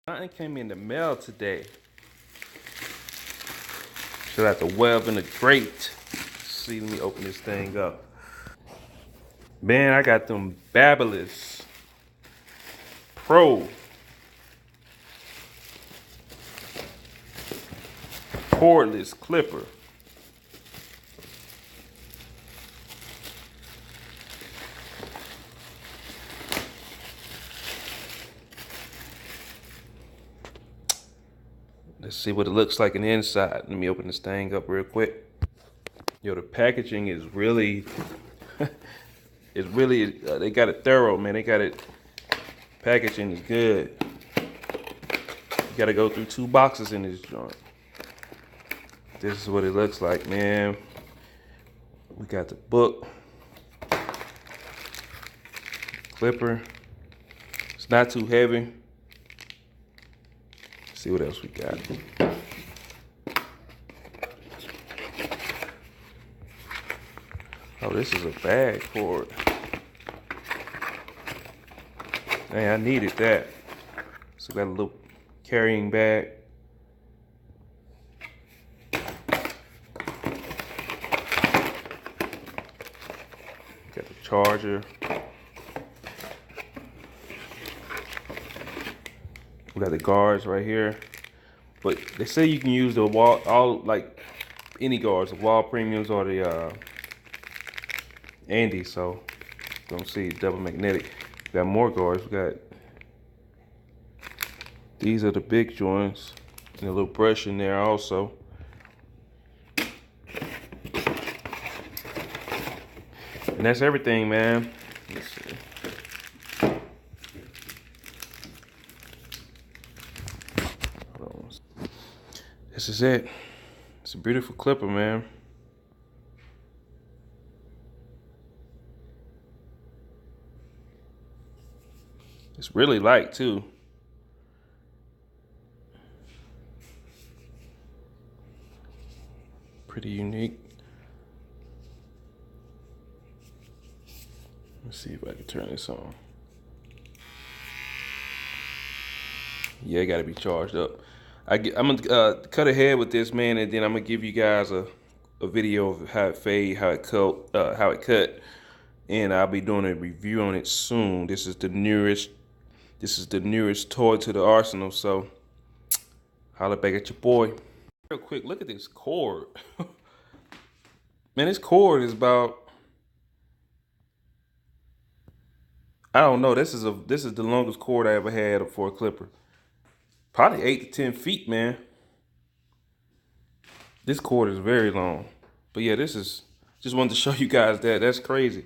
Something came in the mail today. Should have to web in the grate. See, let me open this thing up. Man, I got them Babyliss Pro cordless clipper. Let's see what it looks like on the inside. Let me open this thing up real quick. Yo, the packaging is really, they got it thorough, man. They got it, packaging is good. You gotta go through 2 boxes in this joint. This is what it looks like, man. We got the book, clipper. It's not too heavy. Let's see what else we got. Oh, this is a bag for it. Man, I needed that. So got a little carrying bag. Got the charger. We got the guards right here. But they say you can use the wall, like any guards, the wall premiums or the Andy. So don't see double magnetic. We got more guards. We got, these are the big joints. And a little brush in there also. And that's everything, man. Let's see. This is it. It's a beautiful clipper, man. It's really light too. Pretty unique. Let's see if I can turn this on. Yeah, it gotta be charged up. I'm gonna cut ahead with this, man, and then I'm gonna give you guys a video of how it fade, how it cut, and I'll be doing a review on it soon. This is the newest toy to the arsenal, so holla back at your boy. Real quick, look at this cord. Man, this cord is about, I don't know. This is the longest cord I ever had for a clipper. Probably 8 to 10 feet, man. This cord is very long. But yeah, just wanted to show you guys that. That's crazy.